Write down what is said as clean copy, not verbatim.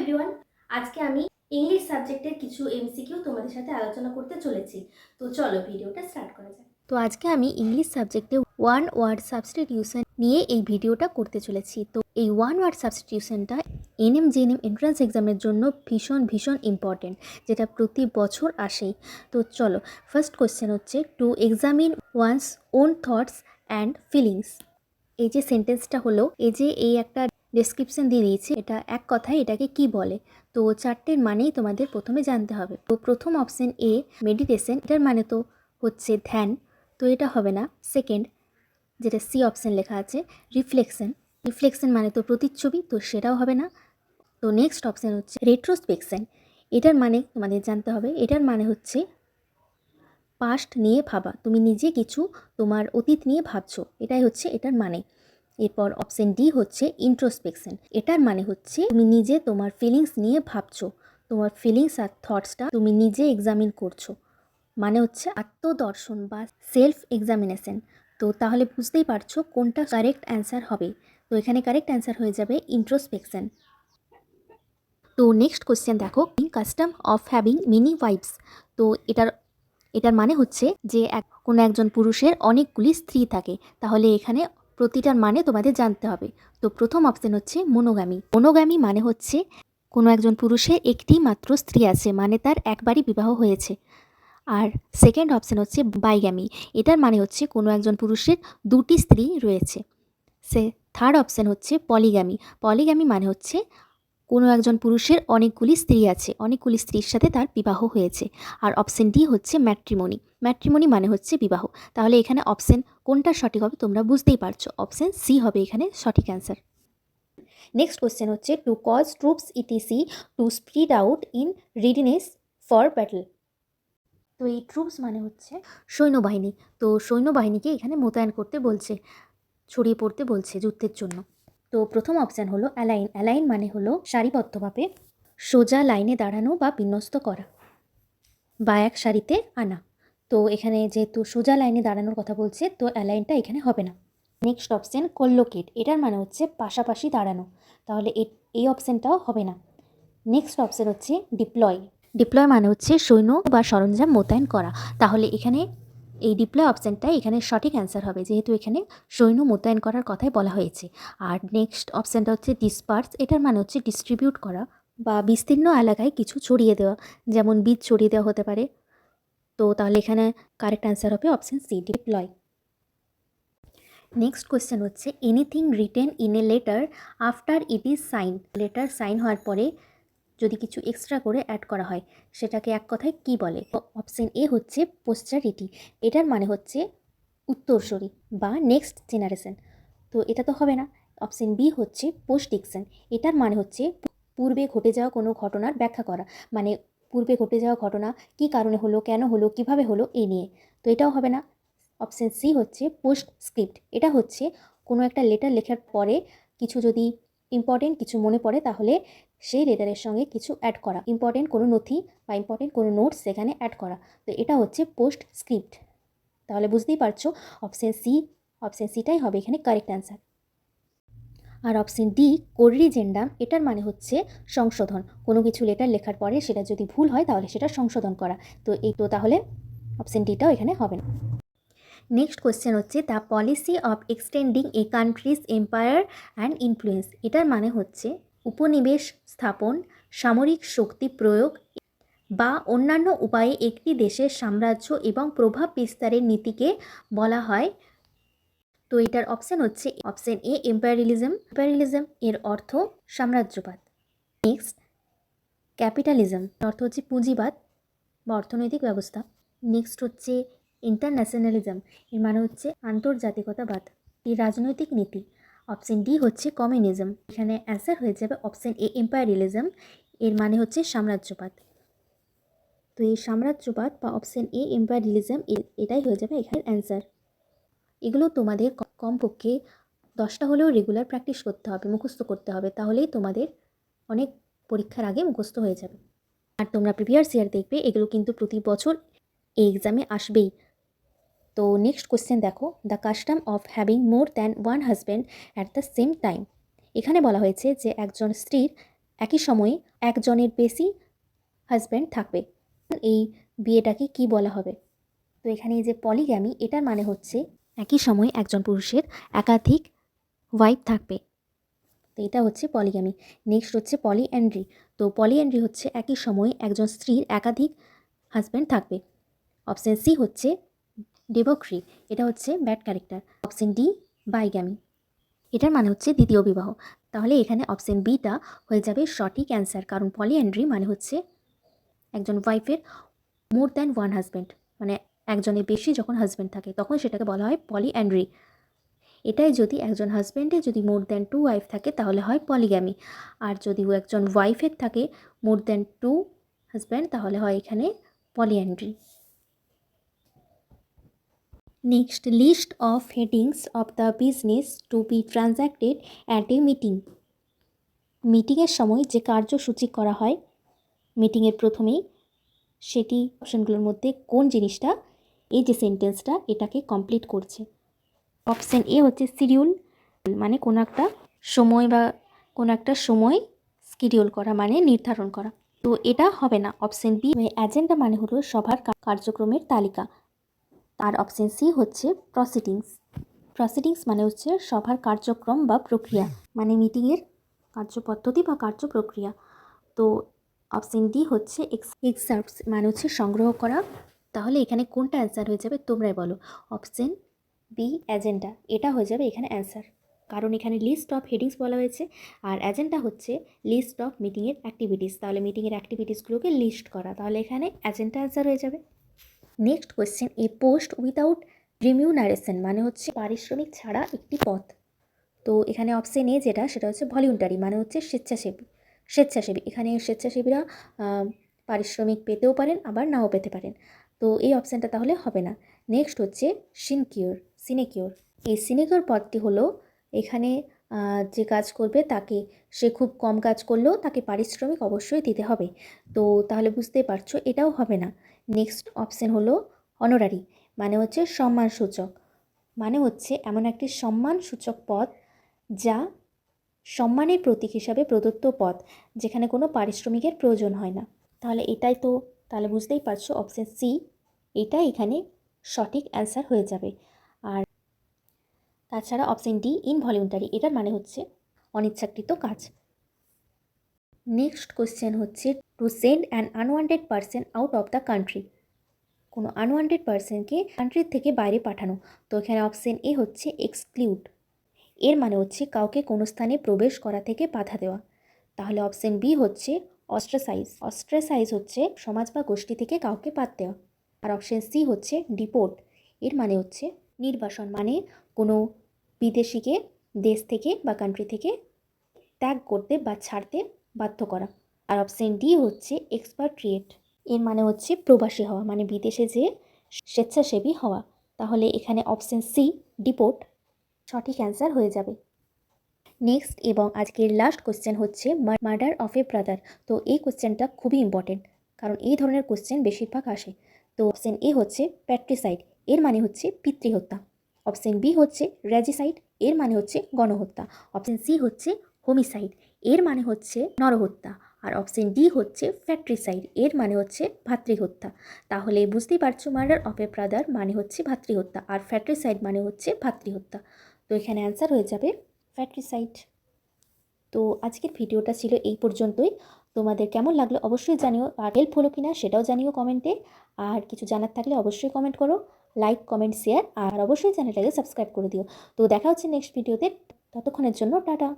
Everyone, আজকে আমি English সাবজেক্টের কিছু এমসিকিউ তোমাদের সাথে আলোচনা করতে চলেছি। তো চলো ভিডিওটা স্টার্ট করা যাক। তো আজকে আমি ইংলিশ সাবজেক্টে ওয়ান ওয়ার্ড সাবস্টিটিউশন নিয়ে এই ভিডিওটা করতে চলেছি। তো এই ওয়ান ওয়ার্ড সাবস্টিটিউশনটা এনএম জেএনএম এন্ট্রান্স এক্সামের জন্য ভীষণ ইম্পর্টেন্ট, যেটা প্রতি বছর আসেই। তো চলো, ফার্স্ট কোয়েশ্চেন হচ্ছে two examine one's own thoughts and feelings. এই যে সেন্টেন্সটা হলো, এই একটা ডেসক্রিপশন দিয়ে দিয়েছি, এটা এক কথায় এটাকে কি বলে। তো চারটের মানেই তোমাদের প্রথমে জানতে হবে। তো প্রথম অপশন এ মেডিটেশন, এটার মানে তো হচ্ছে ধ্যান, তো এটা হবে না। সেকেন্ড, যেটা সি অপশন লেখা আছে, রিফ্লেকশন মানে তো প্রতিচ্ছবি, তো সেটাও হবে না। তো নেক্সট অপশন হচ্ছে রেট্রোস্পেকশন, এটার মানে তোমাদের জানতে হবে, এটার মানে হচ্ছে পাস্ট নিয়ে ভাবা, তুমি নিজে কিছু তোমার অতীত নিয়ে ভাবছো, এটাই হচ্ছে এটার মানে। এরপর অপশন ডি হচ্ছে ইন্ট্রোস্পেকশন, এটার মানে হচ্ছে তুমি নিজে তোমার ফিলিংস নিয়ে ভাবছো, তোমার ফিলিংস আর থটসটা তুমি নিজে এক্সামিন করছো, মানে হচ্ছে আত্মদর্শন বা সেলফ এক্সামিনেশন। তো তাহলে বুঝতেই পারছো কোনটা কারেক্ট অ্যান্সার হবে। তো এখানে কারেক্ট অ্যান্সার হয়ে যাবে ইন্ট্রোস্পেকশন। তো নেক্সট কোয়েশ্চেন দেখো, custom of having many wife's. তো এটার মানে হচ্ছে যে কোনো একজন পুরুষের অনেকগুলি স্ত্রী থাকে, তাহলে এখানে প্রতিটার মানে তোমাদের জানতে হবে। তো প্রথম অপশন হচ্ছে মনোগামী মানে হচ্ছে কোনো একজন পুরুষের একটি মাত্র স্ত্রী আছে, মানে তার একবারই বিবাহ হয়েছে। আর সেকেন্ড অপশন হচ্ছে বাইগামী, এটার মানে হচ্ছে কোনো একজন পুরুষের দুটি স্ত্রী রয়েছে। থার্ড অপশন হচ্ছে পলিগামী মানে হচ্ছে কোনো একজন পুরুষের অনেকগুলি স্ত্রী আছে, অনেকগুলি স্ত্রীর সাথে তার বিবাহ হয়েছে। আর অপশন ডি হচ্ছে ম্যাট্রিমনি মানে হচ্ছে বিবাহ। তাহলে এখানে অপশন কোনটা সঠিক হবে তোমরা বুঝতেই পারছো, অপশন সি হবে এখানে সঠিক অ্যান্সার। নেক্সট কোয়েশ্চেন হচ্ছে to cause troops etc to spread out in readiness for battle. তো এই ট্রুপস মানে হচ্ছে সৈন্যবাহিনী, তো সৈন্যবাহিনীকে এখানে মোতায়েন করতে বলছে, ছড়িয়ে পড়তে বলছে যুদ্ধের জন্য। তো প্রথম অপশান হলো অ্যালাইন মানে হলো সারিবদ্ধভাবে সোজা লাইনে দাঁড়ানো বা বিন্যস্ত করা বা এক সারিতে আনা। তো এখানে যেহেতু সোজা লাইনে দাঁড়ানোর কথা বলছে, তো অ্যালাইনটা এখানে হবে না। নেক্সট অপশান কোলোকেট, এটার মানে হচ্ছে পাশাপাশি দাঁড়ানো, তাহলে এই অপশানটাও হবে না। নেক্সট অপশান হচ্ছে ডিপ্লয় মানে হচ্ছে সৈন্য বা সরঞ্জাম মোতায়েন করা, তাহলে এখানে এই ডিপ্লয় অপশানটা এখানে সঠিক অ্যান্সার হবে, যেহেতু এখানে সৈন্য মোতায়েন করার কথাই বলা হয়েছে। আর নেক্সট অপশানটা হচ্ছে ডিসপার্স, এটার মানে হচ্ছে ডিস্ট্রিবিউট করা বা বিস্তীর্ণ এলাকায় কিছু ছড়িয়ে দেওয়া, যেমন বীজ ছড়িয়ে দেওয়া হতে পারে। তো তাহলে এখানে কারেক্ট অ্যান্সার হবে option C, deploy. Next question হচ্ছে anything written in a letter after it is sign. Letter sign হওয়ার পরে যদি কিছু এক্সট্রা করে অ্যাড করা হয়, সেটাকে এক কথায় কি বলে? অপশন এ হচ্ছে পোস্টারিটি, এটার মানে হচ্ছে উত্তরসূরি বা নেক্সট জেনারেশন, তো এটা তো হবে না। অপশন বি হচ্ছে পোস্টডিকশন, এটার মানে হচ্ছে পূর্বে ঘটে যাওয়া কোনো ঘটনার ব্যাখ্যা করা, মানে পূর্বে ঘটে যাওয়া ঘটনা কী কারণে হলো, কেন হলো, কিভাবে হলো, এই নিয়ে, তো এটাও হবে না। অপশন সি হচ্ছে পোস্টস্ক্রিপ্ট, এটা হচ্ছে কোনো একটা লেটার লেখার পরে কিছু যদি ইম্পর্টেন্ট কিছু মনে পড়ে, তাহলে সেই লেটারের সঙ্গে কিছু অ্যাড করা, ইম্পর্টেন্ট কোনো নথি বা ইম্পর্টেন্ট কোনো নোটস সেখানে অ্যাড করা, তো এটা হচ্ছে পোস্টস্ক্রিপ্ট। তাহলে বুঝতেই পারছো অপশন সিটাই হবে এখানে কারেক্ট অ্যান্সার। আর অপশন ডি কোরিজেন্ডাম, এটার মানে হচ্ছে সংশোধন, কোনো কিছু লেটার লেখার পরে সেটা যদি ভুল হয় তাহলে সেটা সংশোধন করা, তো তাহলে অপশন ডিটাও এখানে হবে না। নেক্সট কোয়েশ্চেন হচ্ছে the policy of extending A countries empire and influence, এটার মানে হচ্ছে উপনিবেশ স্থাপন, সামরিক শক্তি প্রয়োগ বা অন্যান্য উপায়ে একটি দেশের সাম্রাজ্য এবং প্রভাব বিস্তারের নীতিকে বলা হয়। তো এটার অপশন হচ্ছে অপশন এ এম্পায়ারিলিজম এর অর্থ সাম্রাজ্যবাদ। নেক্সট ক্যাপিটালিজম অর্থ হচ্ছে পুঁজিবাদ বা অর্থনৈতিক ব্যবস্থা। নেক্সট হচ্ছে ইন্টারন্যাশনালিজম, এর মানে হচ্ছে আন্তর্জাতিকতাবাদ, এই রাজনৈতিক নীতি। অপশন ডি হচ্ছে কমিউনিজম, এখানে অ্যান্সার হয়ে যাবে অপশন এ এম্পায়ারিলিজম, এর মানে হচ্ছে সাম্রাজ্যবাদ। তো এই সাম্রাজ্যবাদ বা অপশন এ এম্পায়ারিলিজম, এটাই হয়ে যাবে এখানে অ্যান্সার। এগুলো তোমাদের কমপক্ষে 10টা হলেও রেগুলার প্র্যাকটিস করতে হবে, মুখস্থ করতে হবে, তাহলেই তোমাদের অনেক পরীক্ষার আগে মুখস্থ হয়ে যাবে। আর তোমরা প্রিভিয়াস ইয়ার দেখবে, এগুলো কিন্তু প্রতি বছর এই এক্সামে আসবেই। তো নেক্সট কোয়েশ্চেন দেখো, the custom of having more than one husband at the same time, এখানে বলা হয়েছে যে একজন স্ত্রীর একই সময়ে একজনের বেশি হাজব্যান্ড থাকবে। এই বিয়েটাকে কি বলা হবে? তো এখানে এই যে পলিগ্যামি, এটার মানে হচ্ছে একই সময়ে একজন পুরুষের একাধিক ওয়াইফ থাকবে। তো এটা হচ্ছে পলিগ্যামি। নেক্সট হচ্ছে পলিঅ্যান্ড্রি। তো পলিঅ্যান্ড্রি হচ্ছে একই সময়ে একজন স্ত্রীর একাধিক হাজব্যান্ড থাকবে। অপশন সি হচ্ছে ডেভোক্রি, এটা হচ্ছে bad character. Option D bigamy, এটার মানে হচ্ছে দ্বিতীয় বিবাহ। তাহলে এখানে অপশন বিটা হয়ে যাবে সঠিক অ্যান্সার, কারণ পলিঅ্যান্ড্রি মানে হচ্ছে একজন ওয়াইফের মোর দ্যান ওয়ান হাজব্যান্ড, মানে একজনের বেশি যখন হাজব্যান্ড থাকে তখন সেটাকে বলা হয় পলিঅ্যান্ড্রি। এটাই যদি একজন হাজব্যান্ডের যদি মোর দ্যান টু ওয়াইফ থাকে তাহলে হয় পলিগ্যামি, আর যদি একজন ওয়াইফের থাকে মোর দ্যান টু হাজব্যান্ড তাহলে হয় এখানে polyandry. Next, list of headings of the business to be transacted at a meeting. মিটিংয়ের সময় যে কার্যসূচি করা হয় মিটিংয়ের প্রথমেই, সেটি অপশনগুলোর মধ্যে কোন জিনিসটা এই যে সেন্টেন্সটা এটাকে কমপ্লিট করছে? অপশন এ হচ্ছে শিডিউল, মানে কোনো একটা সময় বা কোনো একটা সময় শিডিউল করা মানে নির্ধারণ করা, তো এটা হবে না। অপশন বি এজেন্ডা মানে হলো সভার কার্যক্রমের তালিকা। আর অপশন সি হচ্ছে প্রসিডিংস। প্রসিডিংস মানে হচ্ছে সভার কার্যক্রম বা প্রক্রিয়া, মানে মিটিংয়ের কার্যপদ্ধতি বা কার্যপ্রক্রিয়া। তো অপশন ডি হচ্ছে এক্সার্পস, মানে হচ্ছে সংগ্রহ করা। তাহলে এখানে কোনটা অ্যান্সার হয়ে যাবে তোমরাই বলো। অপশন বি এজেন্ডা, এটা হয়ে যাবে এখানে অ্যান্সার, কারণ এখানে লিস্ট অফ হেডিংস বলা হয়েছে আর এজেন্ডা হচ্ছে লিস্ট অফ মিটিংয়ের অ্যাক্টিভিটিস। তাহলে মিটিংয়ের অ্যাক্টিভিটিসগুলোকে লিস্ট করা, তাহলে এখানে এজেন্ডা অ্যান্সার হয়ে যাবে। নেক্সট কোয়েশ্চেন, এ পোস্ট উইদাউট রিমিউনারেশন মানে হচ্ছে পারিশ্রমিক ছাড়া একটি পদ। তো এখানে অপশন এ যেটা সেটা হচ্ছে ভলিউন্টারি, মানে হচ্ছে স্বেচ্ছাসেবী। এখানে স্বেচ্ছাসেবীরা পারিশ্রমিক পেতেও পারেন আবার নাও পেতে পারেন, তো এই অপশানটা তাহলে হবে না। নেক্সট হচ্ছে সিনেকিওর। এই সিনেকিওর পদটি হলো এখানে যে কাজ করবে তাকে, সে খুব কম কাজ করলেও তাকে পারিশ্রমিক অবশ্যই দিতে হবে, তো তাহলে বুঝতেই পারছো এটাও হবে না। নেক্সট অপশান হলো অনারারি, মানে হচ্ছে সম্মানসূচক, মানে হচ্ছে এমন একটি সম্মানসূচক পদ যা সম্মানের প্রতীক হিসাবে প্রদত্ত পদ, যেখানে কোনো পারিশ্রমিকের প্রয়োজন হয় না। তাহলে এটাই তো, তাহলে বুঝতেই পারছো অপশন সি এটা এখানে সঠিক অ্যান্সার হয়ে যাবে। আর তাছাড়া অপশন ডি ইনভলিউন্টারি, এটার মানে হচ্ছে অনিচ্ছাকৃত কাজ। নেক্সট কোশ্চেন হচ্ছে to send an unwanted person out of the country. কোনো আনওয়ান্টেড পারসনকে কান্ট্রির থেকে বাইরে পাঠানো, তো এখানে অপশন এ হচ্ছে এক্সক্লুড, এর মানে হচ্ছে কাউকে কোনো স্থানে প্রবেশ করা থেকে বাধা দেওয়া। তাহলে অপশন বি হচ্ছে অস্ট্রেসাইজ হচ্ছে সমাজ বা গোষ্ঠী থেকে কাউকে বাদ দেওয়া। আর অপশন সি হচ্ছে ডিপোর্ট, এর মানে হচ্ছে নির্বাসন, মানে কোনো বিদেশিকে দেশ থেকে বা কান্ট্রি থেকে ত্যাগ করতে বা ছাড়তে বাধ্য করা। আর অপশন ডি হচ্ছে এক্সপাট্রিয়েট, এর মানে হচ্ছে প্রবাসী হওয়া, মানে বিদেশে যে স্বেচ্ছাসেবী হওয়া। তাহলে এখানে অপশন সি ডিপোর্ট সঠিক অ্যান্সার হয়ে যাবে। নেক্সট এবং আজকের লাস্ট কোশ্চেন হচ্ছে মার্ডার অফ এ ব্রাদার। তো এই কোশ্চেনটা খুবই ইম্পর্টেন্ট, কারণ এই ধরনের কোশ্চেন বেশিরভাগ আসে। তো অপশন এ হচ্ছে প্যাট্রিসাইড, এর মানে হচ্ছে পিতৃহত্যা। অপশন বি হচ্ছে রেজিসাইড, এর মানে হচ্ছে গণহত্যা। অপশন সি হচ্ছে হোমিসাইড, এর মানে হচ্ছে নরহত্যা। আর অপশন ডি হচ্ছে ফ্যাট্রিসাইড, এর মানে হচ্ছে ভাতৃহত্যা। তাহলে বুঝতেই পারছো মার্ডার অফ এ ব্রাদার মানে হচ্ছে ভাতৃহত্যা আর ফ্যাট্রিসাইড মানে হচ্ছে ভাতৃহত্যা। তো এখানে অ্যান্সার হয়ে যাবে ফ্যাট্রিসাইড। তো আজকের ভিডিওটা ছিল এই পর্যন্তই। তোমাদের কেমন লাগলো অবশ্যই জানিও, আর হেল্প হলো কিনা সেটাও জানিও কমেন্টে। আর কিছু জানার থাকলে অবশ্যই কমেন্ট করো, লাইক কমেন্ট শেয়ার, আর অবশ্যই চ্যানেলটাকে সাবস্ক্রাইব করে দিও। তো দেখা হচ্ছে নেক্সট ভিডিওতে, ততক্ষণের জন্য টাটা।